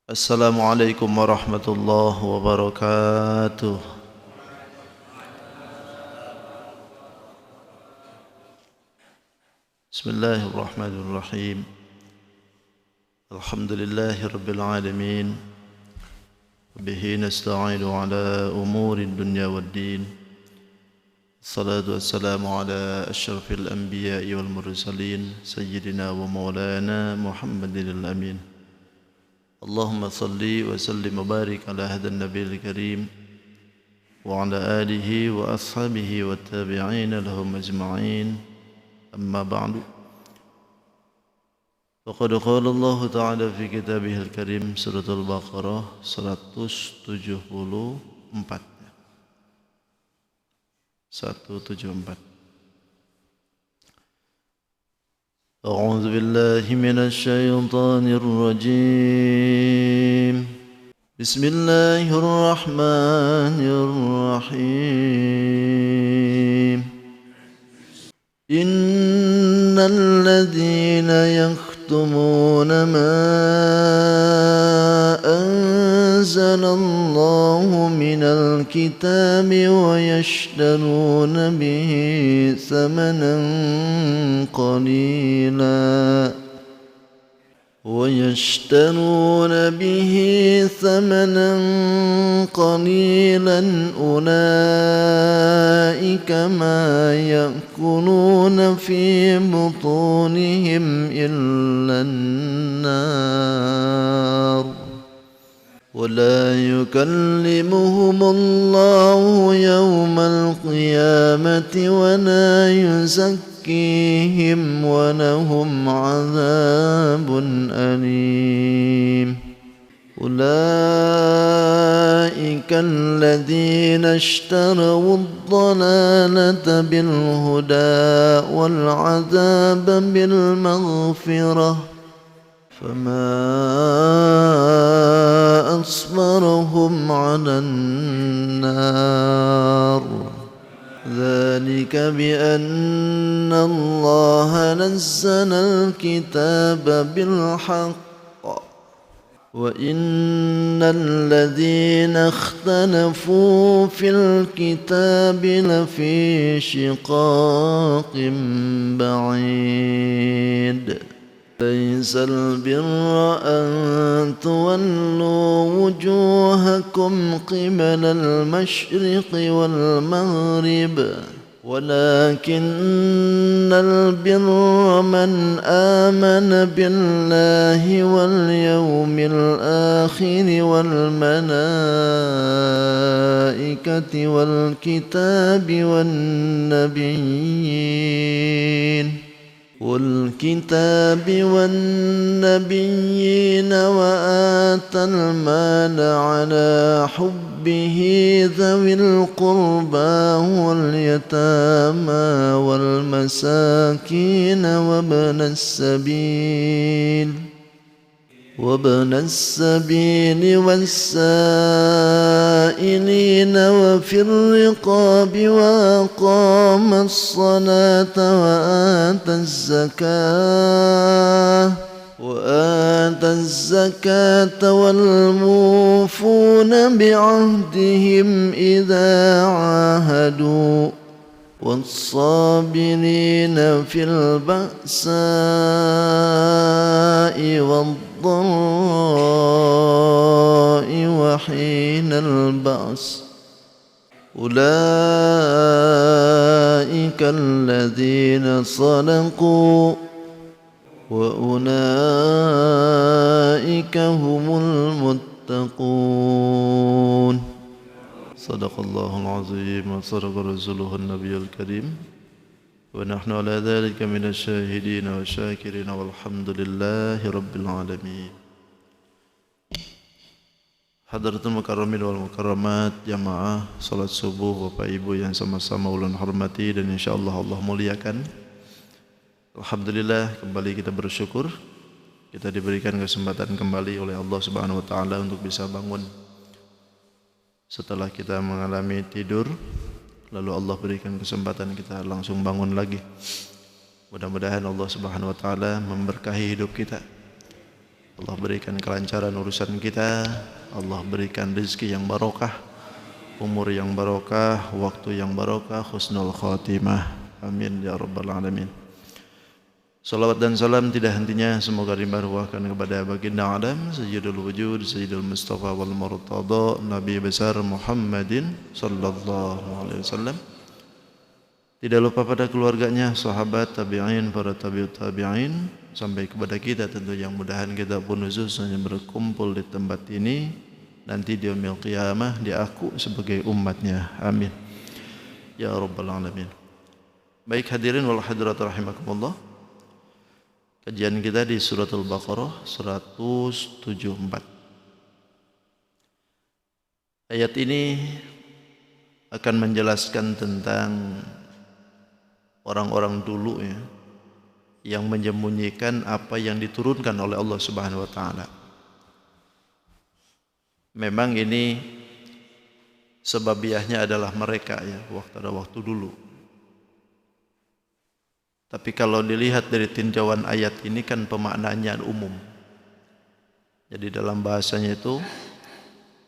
Assalamualaikum warahmatullahi wabarakatuh. Bismillahirrahmanirrahim. Alhamdulillahi rabbil alamin. Bihi nasta'inu ala umuri dunya waddin. Salatu wassalamu ala asyrafil anbiya'i wal mursalin sayyidina wa maulana Muhammadin al-amin. Allahumma salli wa sallim wa barik ala hadha an-nabiyil karim wa ala alihi wa ashabihi wa tabi'in lahum ajma'in. Amma ba'du. Faqad qala Allah Ta'ala fi kitabihil karim surah Al-Baqarah 174. 174. أعوذ بالله من الشيطان الرجيم. بسم الله الرحمن الرحيم. إن الذين يكتمون ما أنزل الله من الكتاب ويشترون به ثمنا قليلا أولئك ما يأكلون في بطونهم إلا النار ولا يكلمهم الله يوم القيامة ولا يزكيهم ولهم عذاب أليم. أولئك الذين اشتروا الضلالة بالهدى والعذاب بالمغفرة فما أصبرهم على النار ذلك بأن الله نزل الكتاب بالحق وإن الذين اختلفوا في الكتاب لفي شقاق بعيد. ليس البر أن تولوا وجوهكم قبل المشرق والمغرب ولكن البر من آمن بالله واليوم الآخر والملائكة والكتاب والنبيين وآتى المال على حبه ذوي القربى واليتامى والمساكين وابن السبيل والسائلين وفي الرقاب وأقام الصلاة وآتى الزكاة والموفون بعهدهم إذا عاهدوا والصابرين في البأساء والضراء وحين البأس أولئك الذين صدقوا وأولئك هم المتقون. صدق الله العظيم وصدق رسوله النبي الكريم ونحن على ذلك من الشاهدين والشاكرين والحمد لله رب العالمين. Hadratul mukarramin wal mukarramat, jamaah salat subuh Bapak Ibu yang sama-sama ulun hormati dan insyaallah Allah muliakan. Alhamdulillah, kembali kita bersyukur kita diberikan kesempatan kembali oleh Allah Subhanahu wa taala untuk bisa bangun setelah kita mengalami tidur, lalu Allah berikan kesempatan kita langsung bangun lagi. Mudah-mudahan Allah Subhanahu wa taala memberkahi hidup kita Allah berikan kelancaran urusan kita, Allah berikan rezeki yang barokah, umur yang barokah, waktu yang barokah, husnul khatimah. Amin ya rabbal alamin. Salawat dan salam tidak hentinya semoga dimarwahkan kepada baginda Adam, Sayyidul Wujud, Sayyidul Mustafa wal Murtada, Nabi besar Muhammadin sallallahu alaihi wasallam. Tidak lupa pada keluarganya, sahabat, tabi'in, para tabi'ut tabi'in, sampai kepada kita tentu yang mudahan kita pun khususnya berkumpul di tempat ini nanti di yaumil qiyamah diaku sebagai umatnya. Amin ya rabbal alamin. Baik hadirin wal hadirat rahimakumullah. Kajian kita di surat Al-Baqarah 174. Ayat ini akan menjelaskan tentang orang-orang dulu ya, yang menyembunyikan apa yang diturunkan oleh Allah Subhanahu wa taala. Memang ini sebabiahnya adalah mereka ya, waktu dulu. Tapi kalau dilihat dari tinjauan ayat ini kan pemaknaannya umum. Jadi dalam bahasanya itu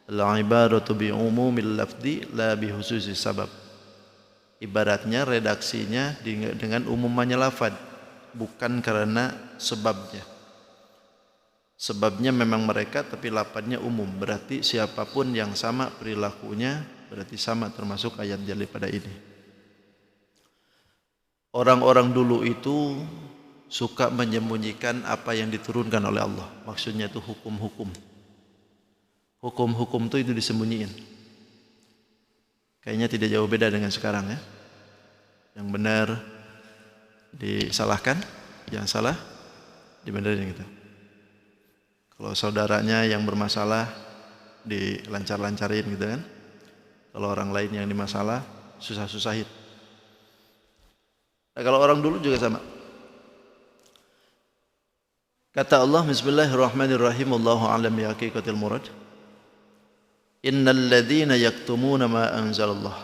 al-ibaratu bi umumil lafzi la bi khususi sabab. Ibaratnya redaksinya dengan umumannya lafaz, bukan karena sebabnya. Sebabnya memang mereka tapi lafaznya umum. Berarti siapapun yang sama perilakunya berarti sama, termasuk ayat daripada ini. Orang-orang dulu itu suka menyembunyikan apa yang diturunkan oleh Allah. Maksudnya itu hukum-hukum. Hukum-hukum itu disembunyiin. Kayaknya tidak jauh beda dengan sekarang ya. Yang benar disalahkan, yang salah dibenerin gitu. Kalau saudaranya yang bermasalah dilancar-lancarin gitu kan. Kalau orang lain yang dimasalah susah-susahin. Nah, kalau orang dulu juga sama. Kata Allah, Bismillahirrahmanirrahim, Allahu a'lam bi haqiqatil murad. Innal ladzina yaktumuna ma anzalallah.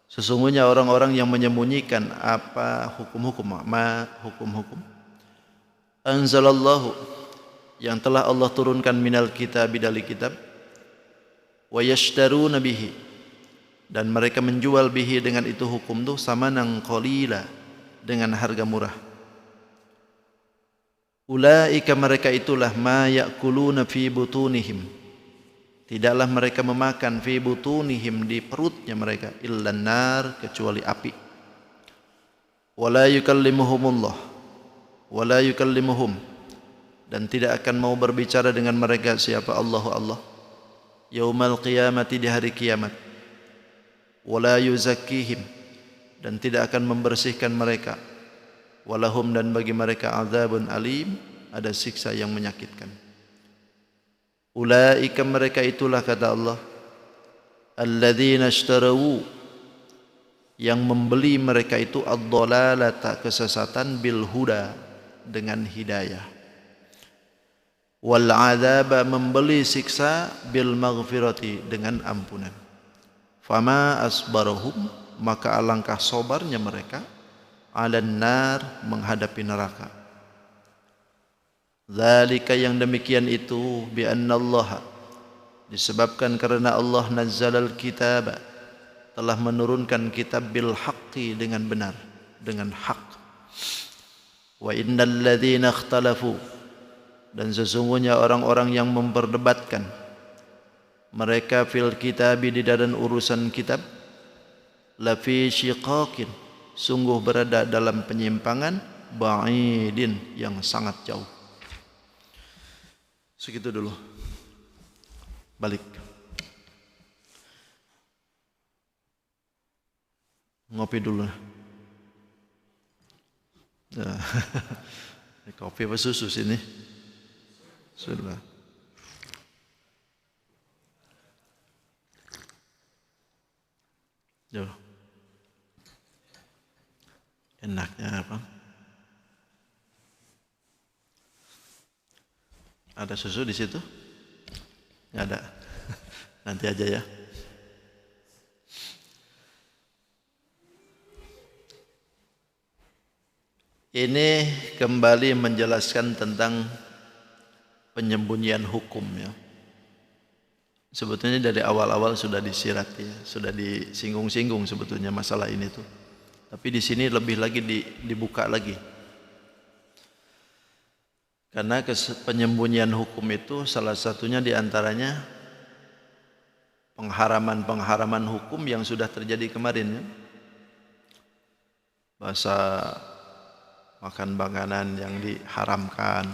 Sesungguhnya orang-orang yang menyembunyikan apa hukum-hukum, hukum-hukum anzalallahu, yang telah Allah turunkan minal kitab, dari kitab, wa yashtaruna bihi, dan mereka menjual bihi dengan itu hukum itu samanan qalila, dengan harga murah. Ulaika, mereka itulah ma ya'kuluna fi butunihim, tidaklah mereka memakan fi butunihim, di perutnya mereka, illan nar, kecuali api. Wala yukallimuhumullah, wala yukallimuhum, dan tidak akan mau berbicara dengan mereka siapa Allah yaumal qiyamati, di hari kiamat. Wala yuzakkihim, dan tidak akan membersihkan mereka. Walahum, dan bagi mereka azabun alim, ada siksa yang menyakitkan. Ulaika, mereka itulah kata Allah, alladzina ishtarawu, yang membeli mereka itu ad-dhalalata, kesesatan, bil huda, dengan hidayah. Wal adzaba, membeli siksa, bil maghfirati, dengan ampunan. Fama asbarahum, maka alangkah sabarnya mereka, alan nar, menghadapi neraka. Dzalika, yang demikian itu, bi annallaha, disebabkan karena Allah nazzalal kitab, telah menurunkan kitab, bil haqqi, dengan benar, dengan hak. Wa innal ladzina ikhtalafu, dan sesungguhnya orang-orang yang memperdebatkan mereka fil kitabi, di dalam urusan kitab, lafi syiqaqin, sungguh berada dalam penyimpangan, ba'idin, yang sangat jauh. Segitu dulu. Balik. Ngopi dulu. Nah, kopi apa susu sini? Sudah. Yo. Enaknya apa? Ada susu di situ? Nggak ada. Nanti aja ya. Ini kembali menjelaskan tentang penyembunyian hukum ya. Sebetulnya dari awal-awal sudah disirat ya, sudah disinggung-singgung sebetulnya masalah ini tuh. Tapi di sini lebih lagi dibuka lagi. Karena penyembunyian hukum itu salah satunya diantaranya pengharaman-pengharaman hukum yang sudah terjadi kemarin ya. Bahasa makan makanan yang diharamkan,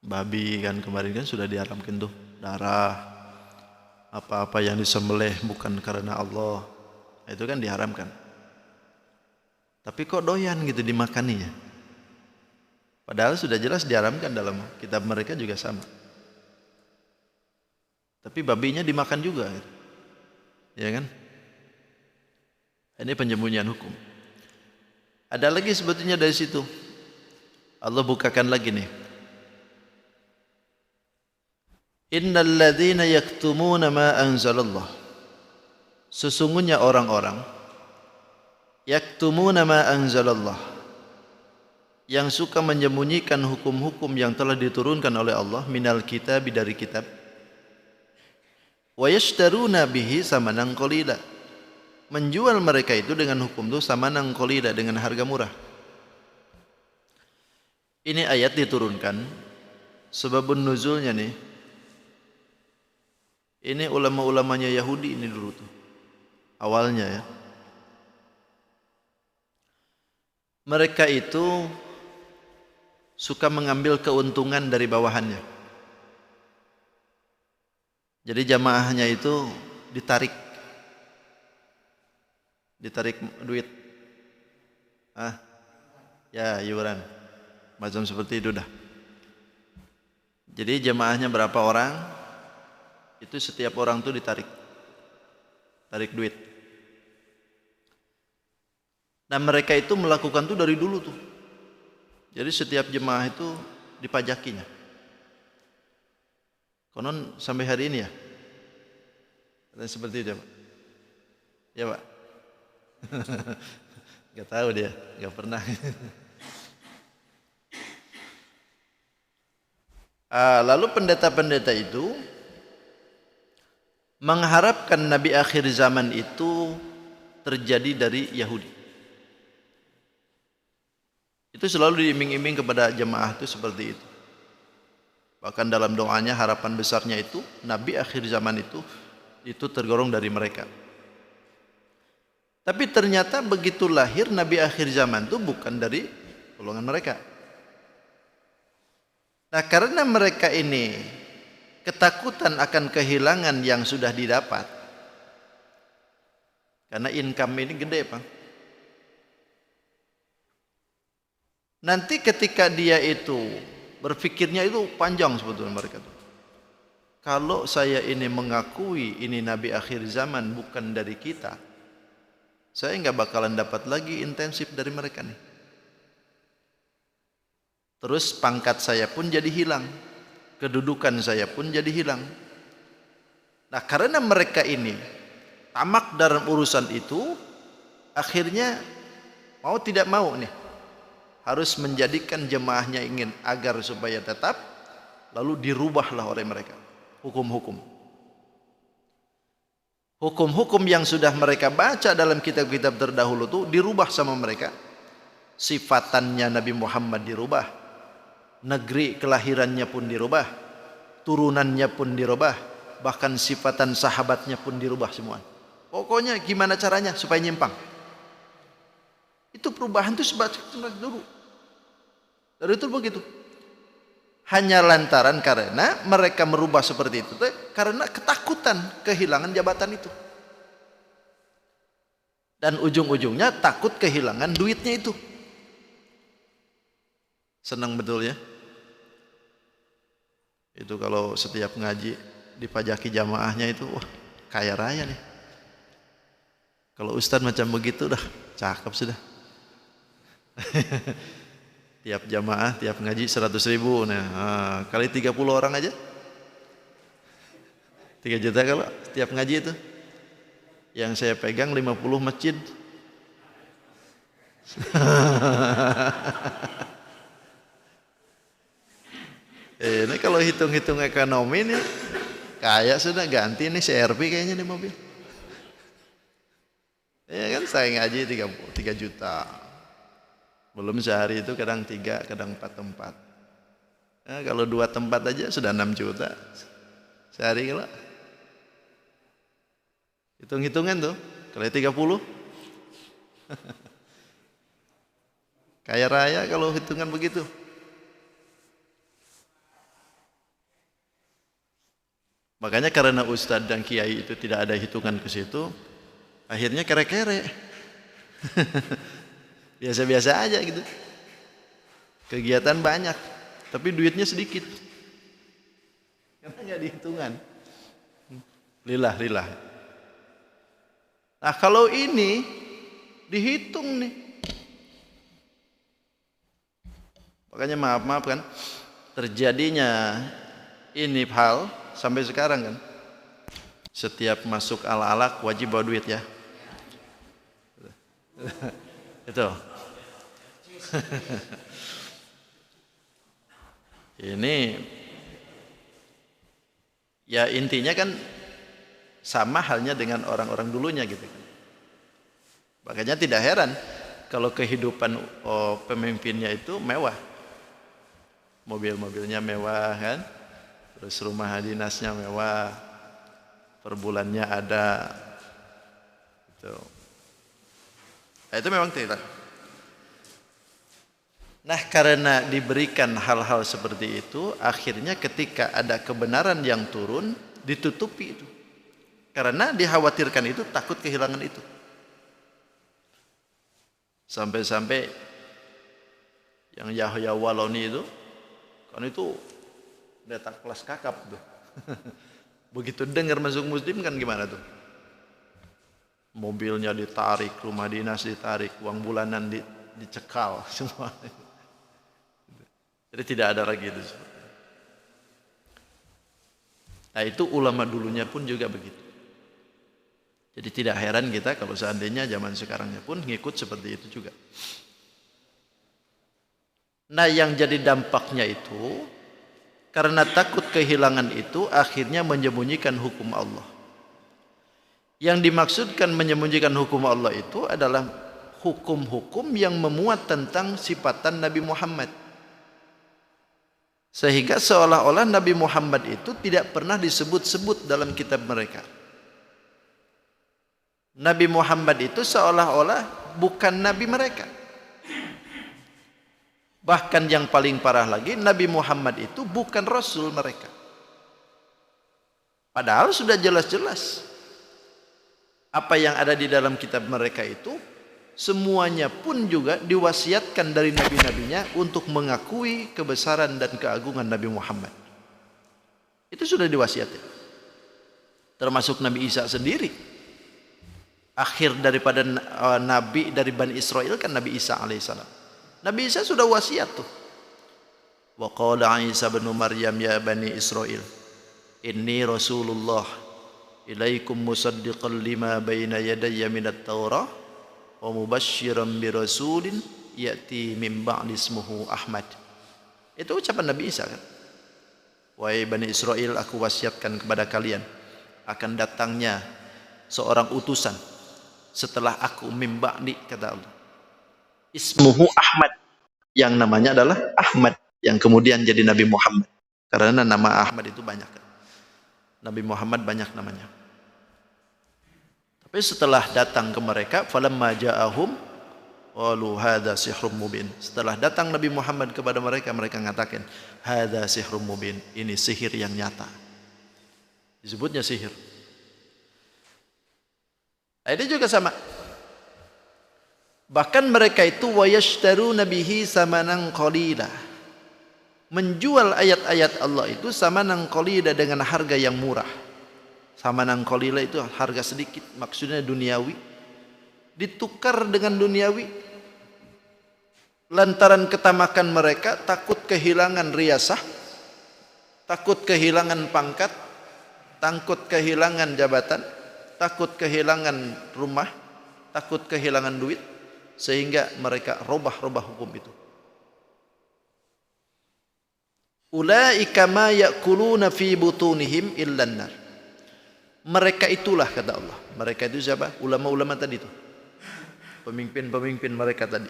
babi kan kemarin kan sudah diharamkan tuh, darah, apa-apa yang disembelih bukan karena Allah, itu kan diharamkan. Tapi kok doyan gitu dimakaninya? Padahal sudah jelas diharamkan dalam kitab mereka juga sama. Tapi babinya dimakan juga, ya kan? Ini penyembunyian hukum. Ada lagi sebetulnya dari situ. Allah bukakan lagi nih. Innal ladzina yaktumuna ma anzalallah. Sesungguhnya orang-orang yaktumuna ma anzalallah, yang suka menyembunyikan hukum-hukum yang telah diturunkan oleh Allah minal kitab, dari kitab, wa yashtaruna bihi samanan qalila, menjual mereka itu dengan hukum itu samanan qalila, dengan harga murah. Ini ayat diturunkan sebabun nuzulnya nih, ini ulama-ulamanya Yahudi ini dulu tuh awalnya ya. Mereka itu suka mengambil keuntungan dari bawahannya. Jadi jamaahnya itu ditarik duit, ya iuran, macam seperti itu dah. Jadi jamaahnya berapa orang, itu setiap orang tuh tarik duit. Nah mereka itu melakukan tuh dari dulu tuh. Jadi setiap jemaah itu dipajakinya. Konon sampai hari ini ya. Dan seperti itu ya Pak. Ya Pak. Gak tahu dia, gak pernah. Lalu pendeta-pendeta itu mengharapkan Nabi akhir zaman itu terjadi dari Yahudi. Itu selalu diiming-iming kepada jemaah itu seperti itu. Bahkan dalam doanya harapan besarnya itu Nabi akhir zaman itu tergolong dari mereka. Tapi ternyata begitu lahir Nabi akhir zaman itu bukan dari golongan mereka. Nah karena mereka ini ketakutan akan kehilangan yang sudah didapat, karena income ini gede Pak. Nanti ketika dia itu berpikirnya itu panjang sebetulnya mereka tuh. Kalau saya ini mengakui ini Nabi akhir zaman bukan dari kita, saya nggak bakalan dapat lagi intensif dari mereka nih. Terus pangkat saya pun jadi hilang, kedudukan saya pun jadi hilang. Nah karena mereka ini tamak dalam urusan itu, akhirnya mau tidak mau nih harus menjadikan jemaahnya ingin agar supaya tetap, lalu dirubahlah oleh mereka hukum-hukum yang sudah mereka baca dalam kitab-kitab terdahulu itu dirubah sama mereka. Sifatannya Nabi Muhammad dirubah, negeri kelahirannya pun dirubah, turunannya pun dirubah, bahkan sifatan sahabatnya pun dirubah semua. Pokoknya gimana caranya supaya nyimpang. Itu perubahan itu sebatas dulu. Dari itu begitu. Hanya lantaran karena mereka merubah seperti itu karena ketakutan kehilangan jabatan itu. Dan ujung-ujungnya takut kehilangan duitnya itu. Senang betul ya. Itu kalau setiap ngaji dipajaki jamaahnya itu, wah kaya raya nih. Kalau ustadz macam begitu dah cakep sudah. Tiap jamaah, tiap ngaji 100.000. Nah, kali 30 orang aja 3 juta kalau tiap ngaji itu. Yang saya pegang 50 masjid. Ini kalau hitung-hitung ekonomi nih, kayak sudah ganti nih CRV kayaknya nih mobil. Ya kan saya ngaji 3 juta. Belum sehari itu kadang 3, kadang 4 tempat. Nah, kalau 2 tempat aja sudah 6 juta. Sehari kalau hitung-hitungan tuh, kali 30. Kaya raya kalau hitungan begitu. Makanya karena ustadz dan kiai itu tidak ada hitungan ke situ, akhirnya kere-kere. Biasa-biasa aja gitu. Kegiatan banyak, tapi duitnya sedikit. Karena nggak dihitungan. Lillah. Nah kalau ini dihitung nih. Makanya maaf kan, terjadinya ini hal sampai sekarang kan. Setiap masuk ala-alak wajib bawa duit ya. Itu. Ini ya intinya kan sama halnya dengan orang-orang dulunya gitu kan. Makanya tidak heran kalau kehidupan pemimpinnya itu mewah. Mobil-mobilnya mewah kan. Terus rumah dinasnya mewah. Per bulannya ada. Gitu. Nah, itu memang tidak. Nah karena diberikan hal-hal seperti itu, akhirnya ketika ada kebenaran yang turun, ditutupi itu. Karena dikhawatirkan itu, takut kehilangan itu. Sampai-sampai yang Yahya Waloni itu, kan itu letak kelas kakap tuh. Begitu dengar masuk muslim kan gimana tuh? Mobilnya ditarik, rumah dinas ditarik, uang bulanan dicekal semua. Jadi tidak ada lagi itu. Nah itu ulama dulunya pun juga begitu. Jadi tidak heran kita kalau seandainya zaman sekarangnya pun ngikut seperti itu juga. Nah yang jadi dampaknya itu, karena takut kehilangan itu, akhirnya menyembunyikan hukum Allah. Yang dimaksudkan menyembunyikan hukum Allah itu adalah hukum-hukum yang memuat tentang sifatan Nabi Muhammad. Sehingga seolah-olah Nabi Muhammad itu tidak pernah disebut-sebut dalam kitab mereka. Nabi Muhammad itu seolah-olah bukan Nabi mereka. Bahkan yang paling parah lagi, Nabi Muhammad itu bukan Rasul mereka. Padahal sudah jelas-jelas apa yang ada di dalam kitab mereka itu semuanya pun juga diwasiatkan dari nabi-nabinya untuk mengakui kebesaran dan keagungan Nabi Muhammad. Itu sudah diwasiatkan. Termasuk Nabi Isa sendiri. Akhir daripada nabi dari Bani Israel kan Nabi Isa alaihissalam. Nabi Isa sudah wasiat tuh. Wa qala Isa bin Maryam ya Bani Israel, inni Rasulullah ilaikum musaddiqan lima baina yadayya minat Taurah wa mubasysyiran bi rasulin ya'ti min ba'di ismuhu Ahmad. Itu ucapan Nabi Isa kan. Wahai Bani Israel, aku wasiatkan kepada kalian akan datangnya seorang utusan setelah aku min ba'di, kata Allah. Ismuhu Ahmad, yang namanya adalah Ahmad, yang kemudian jadi Nabi Muhammad. Karena nama Ahmad itu banyak kan. Nabi Muhammad banyak namanya. Tapi setelah datang ke mereka, falamma ja'ahum qalu hadza sihrun mubin. Setelah datang Nabi Muhammad kepada mereka, mereka mengatakan hadza sihrun mubin, ini sihir yang nyata. Disebutnya sihir. Ini juga sama. Bahkan mereka itu wayashtaruna bihi samanan qalila. Menjual ayat-ayat Allah itu samanan qalila, dengan harga yang murah. Samanan qalila itu harga sedikit, maksudnya duniawi. Ditukar dengan duniawi. Lantaran ketamakan mereka, takut kehilangan riasah, takut kehilangan pangkat, takut kehilangan jabatan, takut kehilangan rumah, takut kehilangan duit, sehingga mereka robah-robah hukum itu. Ulaika ma ya'kuluna fi butunihim illan nar. Mereka itulah, kata Allah. Mereka itu siapa? Ulama-ulama tadi itu. Pemimpin-pemimpin mereka tadi.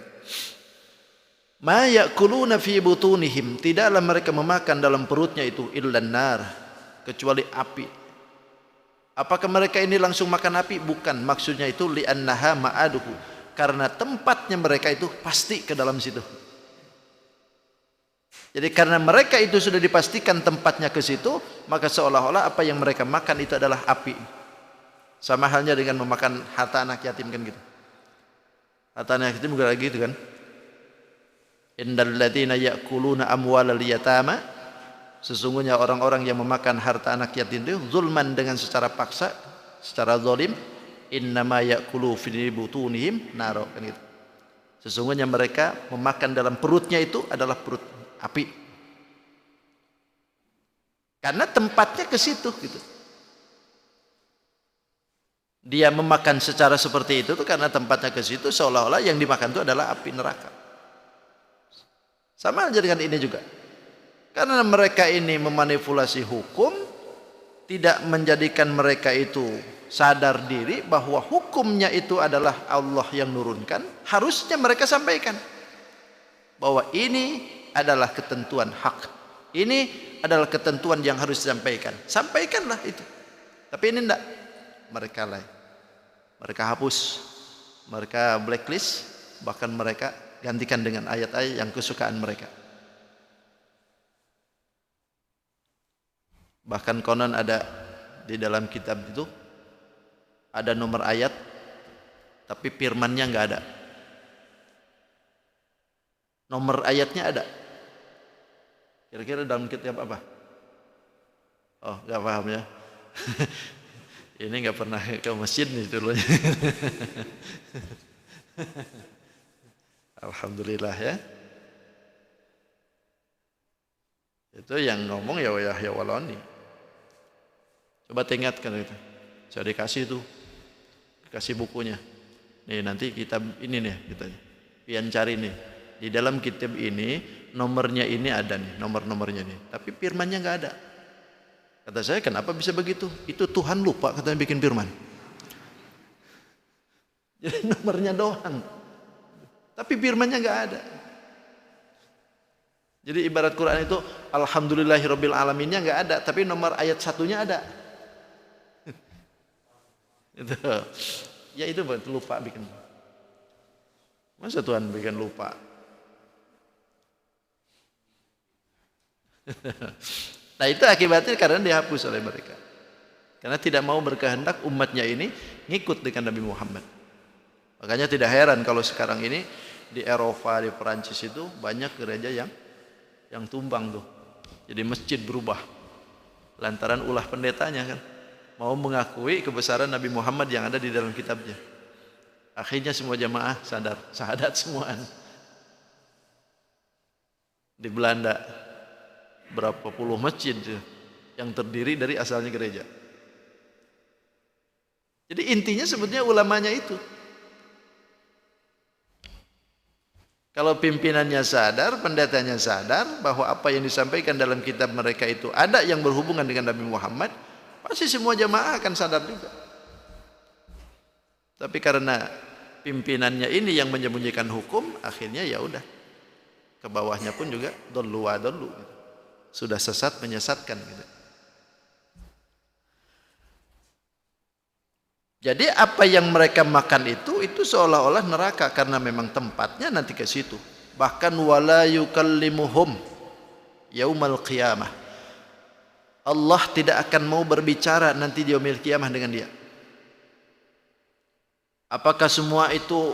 Ma ya'kuluna fi butunihim, tidaklah mereka memakan dalam perutnya itu illan nar, kecuali api. Apakah mereka ini langsung makan api? Bukan. Maksudnya itu li'annaha ma'aduhu, karena tempatnya mereka itu pasti ke dalam situ. Jadi karena mereka itu sudah dipastikan tempatnya ke situ, maka seolah-olah apa yang mereka makan itu adalah api. Sama halnya dengan memakan harta anak yatim kan gitu. Harta anak yatim juga lagi gitu kan. Innal ladzina ya'kuluna amwalal yatama, sesungguhnya orang-orang yang memakan harta anak yatim itu zulman, dengan secara paksa, secara zalim, innama ya'kulu fi butunihim naro kan gitu. Sesungguhnya mereka memakan dalam perutnya itu adalah perut api. Karena tempatnya ke situ gitu. Dia memakan secara seperti itu tuh karena tempatnya ke situ, seolah-olah yang dimakan itu adalah api neraka. Sama aja dengan ini juga. Karena mereka ini memanipulasi hukum, tidak menjadikan mereka itu sadar diri bahwa hukumnya itu adalah Allah yang nurunkan. Harusnya mereka sampaikan bahwa ini adalah ketentuan hak, ini adalah ketentuan yang harus disampaikan. Sampaikanlah itu. Tapi ini enggak. Mereka lain. Mereka hapus, mereka blacklist, bahkan mereka gantikan dengan ayat-ayat yang kesukaan mereka. Bahkan konon ada di dalam kitab itu ada nomor ayat, tapi firmannya enggak ada. Nomor ayatnya ada. Kira-kira dalam kitab apa? Oh, enggak paham ya. Ini enggak pernah ke masjid nih dulunya. Alhamdulillah ya. Itu yang ngomong ya Yahya Waloni. Coba ingatkan itu. Saya dikasih tuh, dikasih bukunya. Nih nanti kitab ini nih kita pian cari nih. Di dalam kitab ini nomornya ini ada nih, nomor-nomornya nih. Tapi firmannya nggak ada. Kata saya, kenapa bisa begitu? Itu Tuhan lupa katanya bikin firman. Jadi nomornya doang. Tapi firmannya nggak ada. Jadi ibarat Quran itu alhamdulillahirabbil alaminnya nggak ada, tapi nomor ayat satunya ada. Itu. Ya itu lupa bikin. Masa Tuhan bikin lupa? Nah itu akibatnya karena dihapus oleh mereka. Karena tidak mau berkehendak umatnya ini ngikut dengan Nabi Muhammad. Makanya tidak heran kalau sekarang ini di Eropa, di Perancis itu banyak gereja yang tumbang tuh. Jadi masjid berubah. Lantaran ulah pendetanya kan mau mengakui kebesaran Nabi Muhammad yang ada di dalam kitabnya. Akhirnya semua jamaah sadar, syahadat semuaan. Di Belanda berapa puluh masjid yang terdiri dari asalnya gereja. Jadi intinya sebetulnya ulamanya itu. Kalau pimpinannya sadar, pendetanya sadar bahwa apa yang disampaikan dalam kitab mereka itu ada yang berhubungan dengan Nabi Muhammad, pasti semua jamaah akan sadar juga. Tapi karena pimpinannya ini yang menyembunyikan hukum, akhirnya ya udah. Ke bawahnya pun juga dollu wa dollu. Sudah sesat menyesatkan gitu. Jadi apa yang mereka makan itu seolah-olah neraka karena memang tempatnya nanti ke situ. Bahkan wala yukallimuhum yaumal qiyamah. Allah tidak akan mau berbicara nanti di yaumil qiyamah dengan dia. Apakah semua itu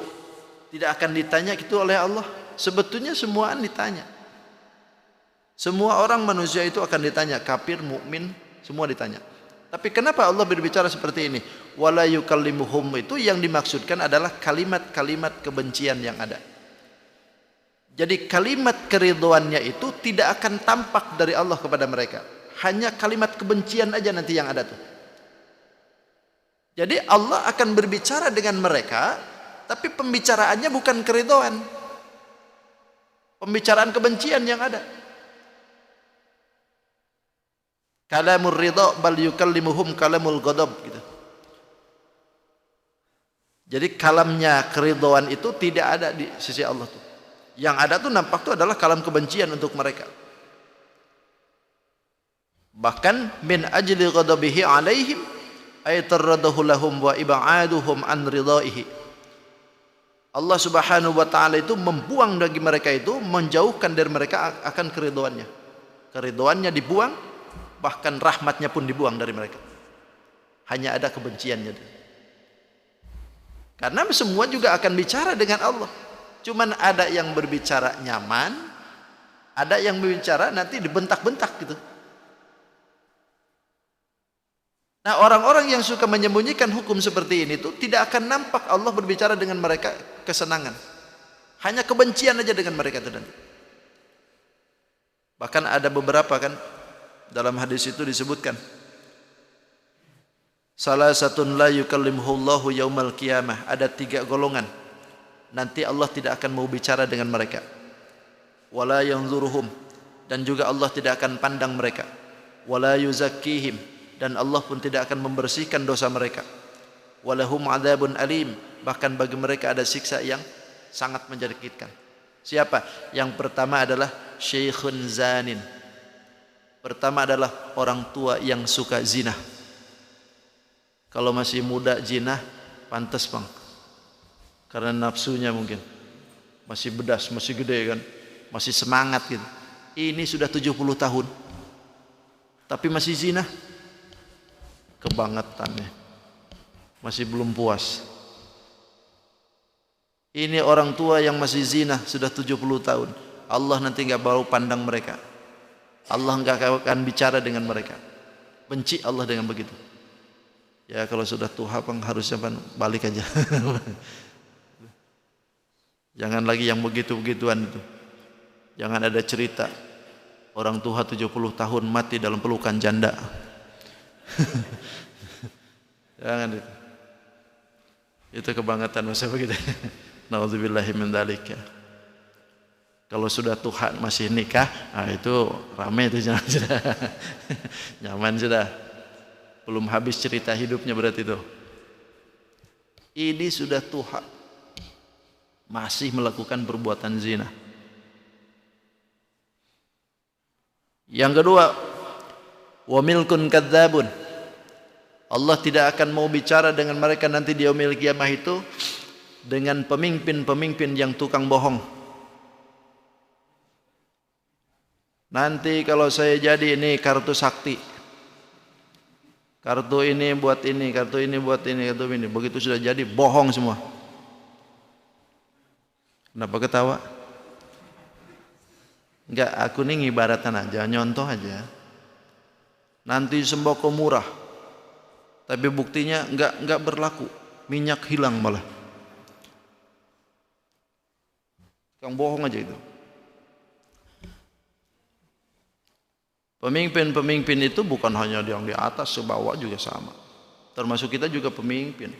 tidak akan ditanya itu oleh Allah? Sebetulnya semuaan ditanya. Semua orang manusia itu akan ditanya, kafir, mukmin, semua ditanya. Tapi kenapa Allah berbicara seperti ini? Wala yukallimuhum itu yang dimaksudkan adalah kalimat-kalimat kebencian yang ada. Jadi kalimat keridhoannya itu tidak akan tampak dari Allah kepada mereka. Hanya kalimat kebencian aja nanti yang ada tuh. Jadi Allah akan berbicara dengan mereka, tapi pembicaraannya bukan keridhoan. Pembicaraan kebencian yang ada. kalamur ridha bal yukallimuhum kalamul ghadab gitu. Jadi kalamnya keridhaan itu tidak ada di sisi Allah tuh. Yang ada tuh nampak tuh adalah kalam kebencian untuk mereka. Bahkan min ajli ghadabihi alaihim ay taradahu lahum wa ib'aduhum an ridaihi. Allah Subhanahu wa taala itu membuang bagi mereka itu, menjauhkan dari mereka akan keridhaannya. Keridhaannya dibuang, bahkan rahmatnya pun dibuang dari mereka. Hanya ada kebenciannya. Karena semua juga akan bicara dengan Allah. Cuman ada yang berbicara nyaman, ada yang berbicara nanti dibentak-bentak gitu. Nah, orang-orang yang suka menyembunyikan hukum seperti ini tuh tidak akan nampak Allah berbicara dengan mereka kesenangan. Hanya kebencian aja dengan mereka itu nanti. Bahkan ada beberapa kan dalam hadis itu disebutkan, salah satun la yukallimuhullahu yaumal qiyamah. Ada 3 golongan. Nanti Allah tidak akan mau bicara dengan mereka. Wala yanzuruhum. Dan juga Allah tidak akan pandang mereka. Wala yuzakkihim. Dan Allah pun tidak akan membersihkan dosa mereka. Walahum adzabun alim. Bahkan bagi mereka ada siksa yang sangat menyakitkan. Siapa? Yang pertama adalah syekhun zanin. Pertama adalah orang tua yang suka zina. Kalau masih muda zina, pantas bang. Karena nafsunya mungkin masih bedas, masih gede kan, masih semangat gitu. Ini sudah 70 tahun, tapi masih zina, kebangetannya, masih belum puas. Ini orang tua yang masih zina sudah 70 tahun. Allah nanti nggak baru pandang mereka. Allah nggak akan bicara dengan mereka. Benci Allah dengan begitu. Ya kalau sudah tua bang harusnya balik aja. Jangan lagi yang begitu-begituan itu. Jangan ada cerita orang tua 70 tahun mati dalam pelukan janda. Jangan itu. Itu kebangetan masa begitu. Nauzubillahi min dzalik. Kalau sudah Tuhan masih nikah, itu ramai itu sudah. Nyaman sudah. Belum habis cerita hidupnya berarti itu. Ini sudah tua, masih melakukan perbuatan zina. Yang kedua, wa milkun kadzabun. Allah tidak akan mau bicara dengan mereka nanti di yaumil qiyamah itu dengan pemimpin-pemimpin yang tukang bohong. Nanti kalau saya jadi ini kartu sakti, kartu ini buat ini, kartu ini buat ini, kartu ini. Begitu sudah jadi bohong semua. Kenapa ketawa? Enggak, aku ini ngibaratan aja, nyontoh aja. Nanti sembako murah, tapi buktinya enggak berlaku, minyak hilang malah. Kang bohong aja itu. Pemimpin-pemimpin itu bukan hanya yang di atas, sebawah juga sama. Termasuk kita juga pemimpin,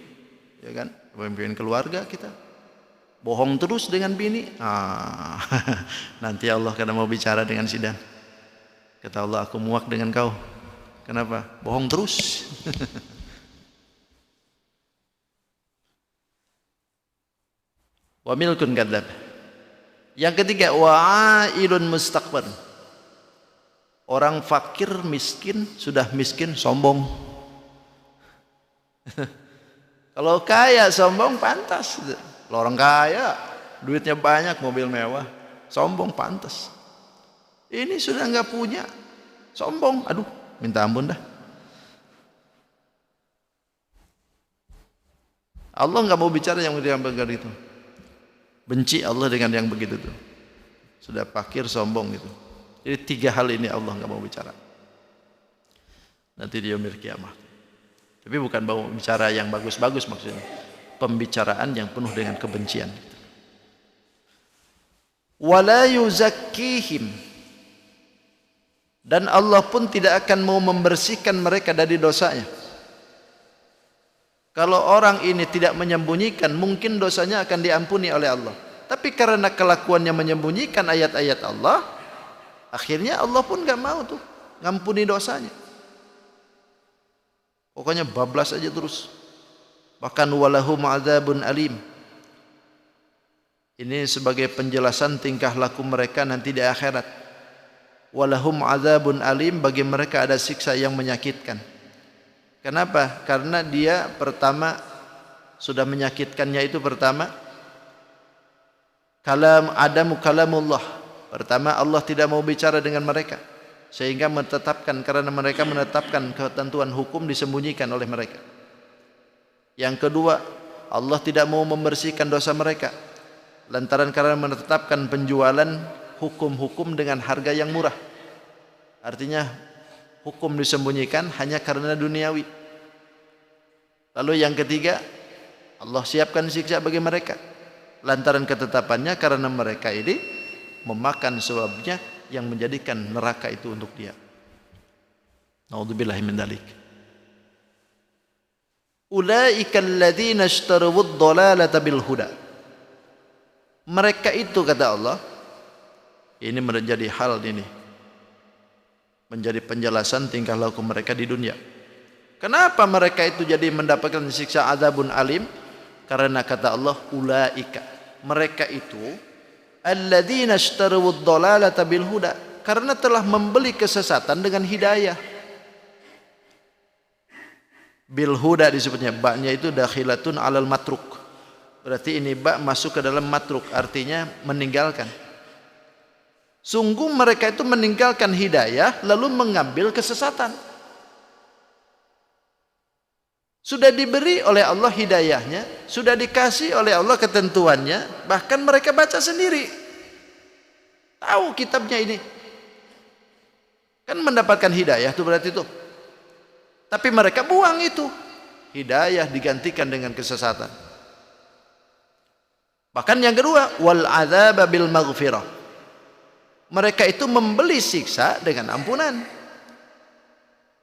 ya kan? Pemimpin keluarga kita. Bohong terus dengan bini. Nanti Allah kadang mau bicara dengan sidang. Kata Allah, aku muak dengan kau. Kenapa? Bohong terus. Wa milkun kadzab. Yang ketiga, wa'ilun mustakbar. Orang fakir miskin, sudah miskin sombong. Kalau kaya sombong pantas. Kalau orang kaya, duitnya banyak, mobil mewah, sombong pantas. Ini sudah nggak punya, sombong. Aduh, minta ampun dah. Allah nggak mau bicara yang begitu. Benci Allah dengan yang begitu tuh. Sudah fakir, sombong gitu. Jadi 3 hal ini Allah nggak mau bicara. Nanti di yaumil qiyamah. Tapi bukan mau bicara yang bagus-bagus maksudnya. Pembicaraan yang penuh dengan kebencian. Wala yuzakkihim. Dan Allah pun tidak akan mau membersihkan mereka dari dosanya. Kalau orang ini tidak menyembunyikan, mungkin dosanya akan diampuni oleh Allah. Tapi karena kelakuannya menyembunyikan ayat-ayat Allah, akhirnya Allah pun gak mau tuh ngampuni dosanya. Pokoknya bablas aja terus. Bahkan walahum adzabun alim. Ini sebagai penjelasan tingkah laku mereka nanti di akhirat. Walahum adzabun alim, bagi mereka ada siksa yang menyakitkan. Kenapa? Karena dia pertama sudah menyakitkannya itu pertama kalamullah. Pertama Allah tidak mau bicara dengan mereka sehingga karena mereka menetapkan ketentuan hukum disembunyikan oleh mereka. Yang kedua, Allah tidak mau membersihkan dosa mereka lantaran karena menetapkan penjualan hukum-hukum dengan harga yang murah. Artinya hukum disembunyikan hanya karena duniawi. Lalu yang ketiga, Allah siapkan siksa bagi mereka lantaran ketetapannya karena mereka ini memakan sebabnya yang menjadikan neraka itu untuk dia. Naudzubillahi min dzalik. Ulaika alladzina ishtarawud dhalalata bil huda. Mereka itu, kata Allah, ini menjadi hal ini, menjadi penjelasan tingkah laku mereka di dunia. Kenapa mereka itu jadi mendapatkan siksa azabun alim? Karena kata Allah, ulaika, mereka itu alladzina ishtarawud dhalalata bil huda, karena telah membeli kesesatan dengan hidayah. Bil huda disebutnya, baknya itu dakhilatun alal matruk. Berarti ini bak masuk ke dalam matruk, artinya meninggalkan. Sungguh mereka itu meninggalkan hidayah lalu mengambil kesesatan. Sudah diberi oleh Allah hidayahnya, sudah dikasih oleh Allah ketentuannya, bahkan mereka baca sendiri. Tahu kitabnya ini. Kan mendapatkan hidayah itu berarti itu. Tapi mereka buang itu. Hidayah digantikan dengan kesesatan. Bahkan yang kedua, wal adzaba bil maghfirah. Mereka itu membeli siksa dengan ampunan.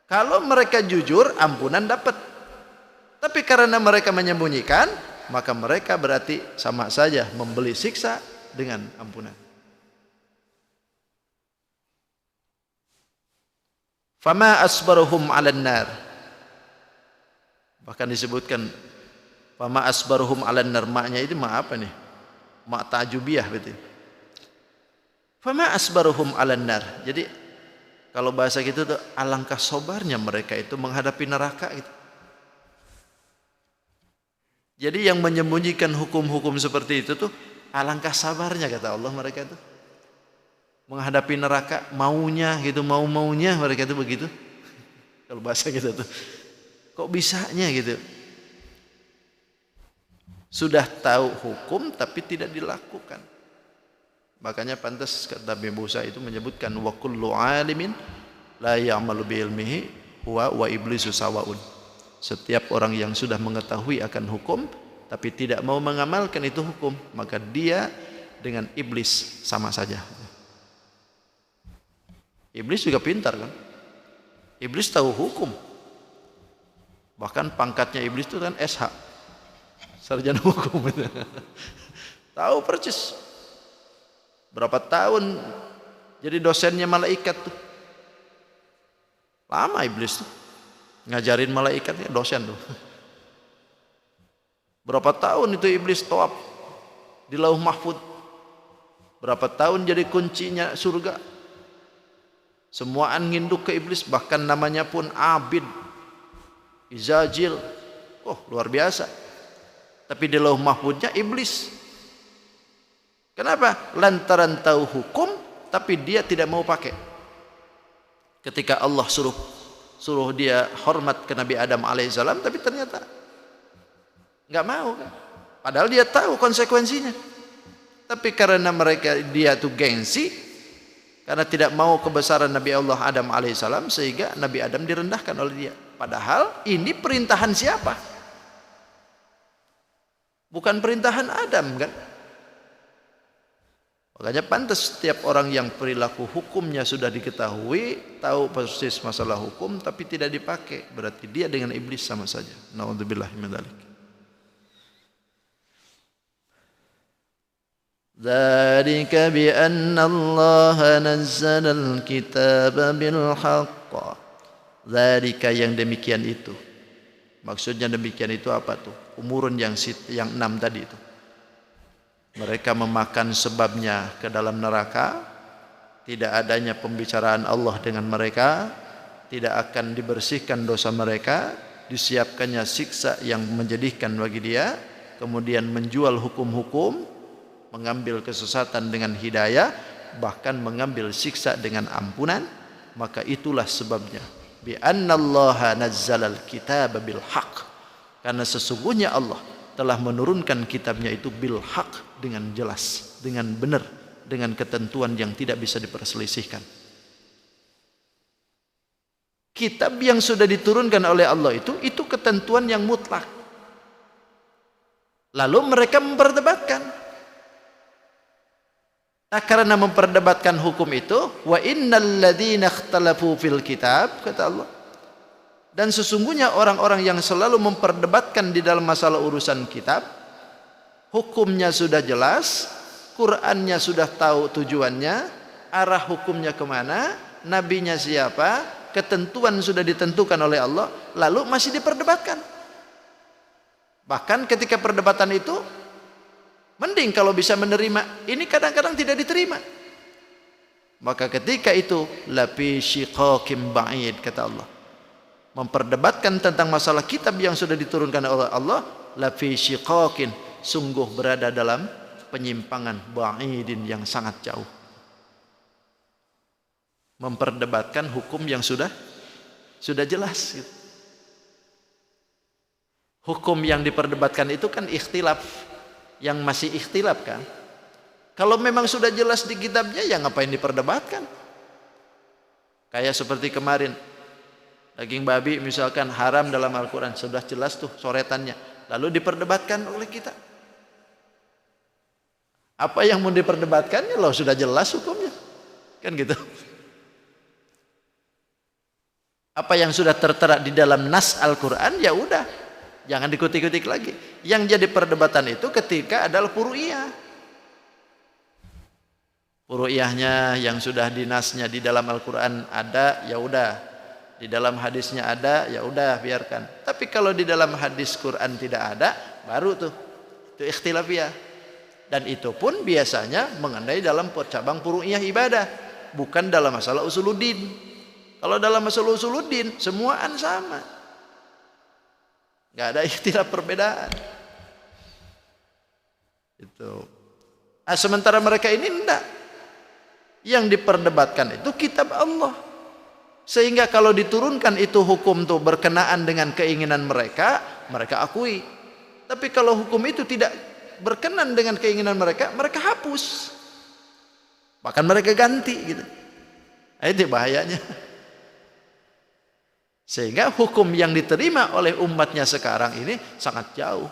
Kalau mereka jujur, ampunan dapat. Tapi karena mereka menyembunyikan, maka mereka berarti sama saja membeli siksa dengan ampunan. Fama asbaruhum 'alan nar. Bahkan disebutkan fama asbaruhum 'alan nar, maknya itu mak apa nih? Mak ta'jubiyah berarti. Fama asbaruhum 'alan nar. Jadi kalau bahasa gitu tuh, alangkah sabarnya mereka itu menghadapi neraka gitu. Jadi yang menyembunyikan hukum-hukum seperti itu tuh alangkah sabarnya, kata Allah, mereka itu menghadapi neraka, maunya gitu, mau-maunya mereka itu begitu. Kalau bahasa kita tuh, kok bisanya gitu. Sudah tahu hukum tapi tidak dilakukan. Makanya pantas kata Nabi Musa itu menyebutkan wa kullu alimin la ya'malu bi ilmihi huwa wa iblisu sawaun. Setiap orang yang sudah mengetahui akan hukum tapi tidak mau mengamalkan itu hukum, maka dia dengan iblis sama saja. Iblis juga pintar kan? Iblis tahu hukum. Bahkan pangkatnya iblis itu kan SH, sarjana hukum. Tahu percis. Berapa tahun jadi dosennya malaikat tuh. Lama iblis tuh ngajarin malaikatnya, dosen tuh. Berapa tahun itu iblis tawaf di Lauh Mahfud. Berapa tahun jadi kuncinya surga. Semua nginduk ke iblis, bahkan namanya pun Abid, Izajil. Oh, luar biasa. Tapi di Lauh Mahfudnya iblis. Kenapa? Lantaran tahu hukum tapi dia tidak mau pakai. Ketika Allah suruh dia hormat ke Nabi Adam alaihissalam, tapi ternyata nggak mau kan? Padahal dia tahu konsekuensinya. Tapi karena dia tuh gengsi, karena tidak mau kebesaran Nabi Allah Adam alaihissalam, sehingga Nabi Adam direndahkan oleh dia. Padahal ini perintahan siapa? Bukan perintahan Adam kan? Makanya pantas setiap orang yang perilaku hukumnya sudah diketahui, tahu persis masalah hukum tapi tidak dipakai, berarti dia dengan iblis sama saja. Naudzubillah min dzalik. Dzalika bi anna Allah nazzala al-kitaba bil haqq. Dzalika, yang demikian itu, Maksudnya demikian itu apa tuh? Umurun yang 6 tadi itu. Mereka memakan sebabnya ke dalam neraka, tidak adanya pembicaraan Allah dengan mereka, tidak akan dibersihkan dosa mereka, disiapkannya siksa yang menjadikan bagi dia, kemudian menjual hukum-hukum, mengambil kesesatan dengan hidayah, bahkan mengambil siksa dengan ampunan. Maka itulah sebabnya bi annallaha nazzalal kitaba bil haqq, karena sesungguhnya Allah telah menurunkan kitabnya itu bil haqq, dengan jelas, dengan benar, dengan ketentuan yang tidak bisa diperselisihkan. Kitab yang sudah diturunkan oleh Allah itu ketentuan yang mutlak. Lalu mereka memperdebatkan. Nah, karena memperdebatkan hukum itu, wa innal ladzina ikhtalafu fil kitab, kata Allah, dan sesungguhnya orang-orang yang selalu memperdebatkan di dalam masalah urusan kitab, hukumnya sudah jelas, Qur'annya sudah tahu tujuannya, arah hukumnya kemana, nabinya siapa, ketentuan sudah ditentukan oleh Allah, lalu masih diperdebatkan. Bahkan ketika perdebatan itu, mending kalau bisa menerima, ini kadang-kadang tidak diterima. Maka ketika itu lafi syiqaqim ba'id, kata Allah, memperdebatkan tentang masalah kitab yang sudah diturunkan oleh Allah, lafi syiqaqin, sungguh berada dalam penyimpangan ba'idin, yang sangat jauh. Memperdebatkan hukum yang sudah jelas. Hukum yang diperdebatkan itu kan ikhtilaf, yang masih ikhtilaf kan. Kalau memang sudah jelas di kitabnya, ya ngapain diperdebatkan? Kayak seperti kemarin, daging babi misalkan haram dalam Al-Quran, sudah jelas tuh coretannya, lalu diperdebatkan oleh kita. Apa yang mau diperdebatkannya? Loh, sudah jelas hukumnya, kan gitu. Apa yang sudah tertera di dalam nas Al-Quran, ya udah, jangan dikutik-kutik lagi. Yang jadi perdebatan itu ketika adalah furu'iyah. Furu'iyahnya yang sudah dinasnya di dalam Al-Quran ada, ya udah. Di dalam hadisnya ada, ya udah, biarkan. Tapi kalau di dalam hadis Quran tidak ada, baru tuh itu ikhtilafiyah. Dan itu pun biasanya mengenai dalam cabang furu'iyah ibadah, bukan dalam masalah usuluddin. Kalau dalam masalah usuluddin semuaan sama, nggak ada ikhtilaf perbedaan. Itu. Nah, sementara mereka ini enggak. Yang diperdebatkan itu kitab Allah. Sehingga kalau diturunkan itu hukum tuh berkenaan dengan keinginan mereka, mereka akui. Tapi kalau hukum itu tidak berkenan dengan keinginan mereka, mereka hapus. Bahkan mereka ganti gitu. Nah, itu bahayanya. Sehingga hukum yang diterima oleh umatnya sekarang ini sangat jauh.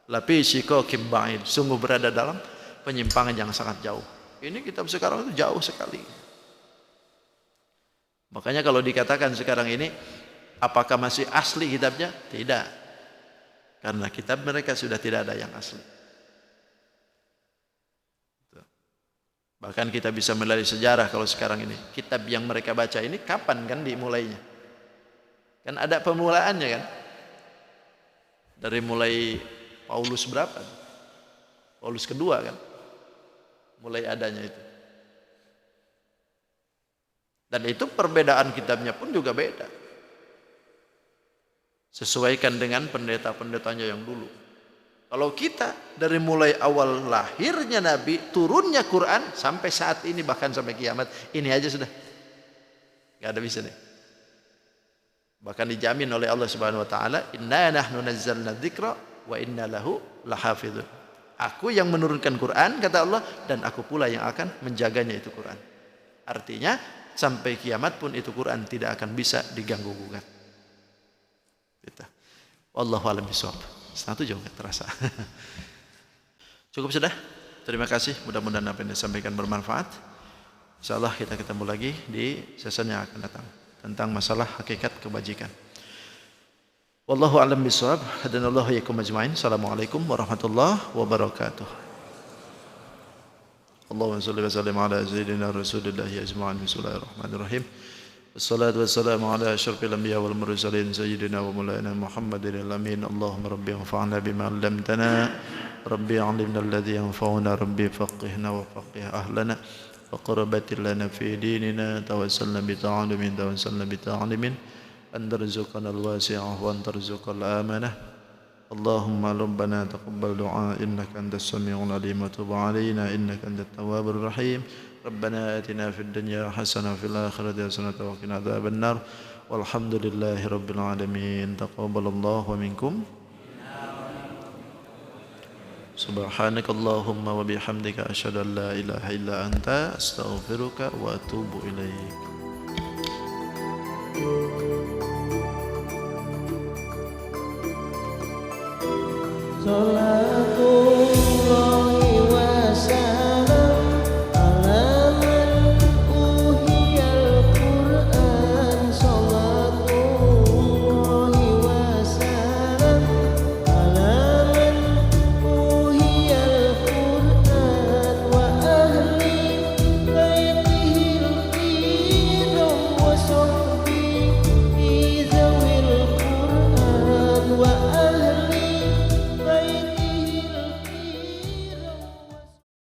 Lafi syiqaqim ba'id, sungguh berada dalam penyimpangan yang sangat jauh. Ini kitab sekarang itu jauh sekali. Makanya kalau dikatakan sekarang ini, apakah masih asli kitabnya? Tidak. Karena kitab mereka sudah tidak ada yang asli. Bahkan kita bisa melihat sejarah kalau sekarang ini. Kitab yang mereka baca ini kapan kan dimulainya? Kan ada pemulaannya kan? Dari mulai Paulus berapa? Paulus kedua kan? Mulai adanya itu. Dan itu perbedaan kitabnya pun juga beda. Sesuaikan dengan pendeta-pendetanya yang dulu. Kalau kita dari mulai awal lahirnya Nabi, turunnya Quran sampai saat ini, bahkan sampai kiamat, ini aja sudah gak ada bisa deh. Bahkan dijamin oleh Allah Subhanahu wa taala, inna nahnu nazzalna dzikra wa inna lahu lahafizun. Aku yang menurunkan Quran, kata Allah, dan aku pula yang akan menjaganya itu Quran. Artinya sampai kiamat pun itu Quran tidak akan bisa diganggu gugat. Gitu. Wallahu a'lam bishawab. Satu jauh terasa. Cukup sudah. Terima kasih. Mudah-mudahan apa yang disampaikan bermanfaat. Insyaallah kita ketemu lagi di sesi yang akan datang tentang masalah hakikat kebajikan. Wallahu a'lam bishawab. Hadanallahu iyyakum ajmain. Assalamualaikum warahmatullahi wabarakatuh. Allahumma shalli wa sallim ala sayyidina Rasulillah ajma'in. Bismillahirrahmanirrahim. Wassalatu wassalamu ala asyrafil anbiya wal mursalin sayyidina wa maulana Muhammadin al-amin. Allahumma rabbi anfa'na bima 'allamtana, rabbi 'allimna alladhi yanfa'una, rabbi faqihna wa faqih ahlana wa qurbatil lana fi dinina, tawassalna bi ta'alumin tawassalna bi ta'alimin, an tarzuqana al-wasi'ah wa an tarzuqal amanah. Allahumma rabbana taqabbal du'a innaka antas sami'ul 'alim wa tub 'alaina innaka antat tawwabur rahim. ربنا آتنا في الدنيا حسنة وفي الآخرة حسنة وقنا عذاب النار والحمد لله رب العالمين. تقبل الله منكم. سبحانك اللهم وبحمدك أشهد أن لا إله إلا أنت أستغفرك وأتوب إليك. Salat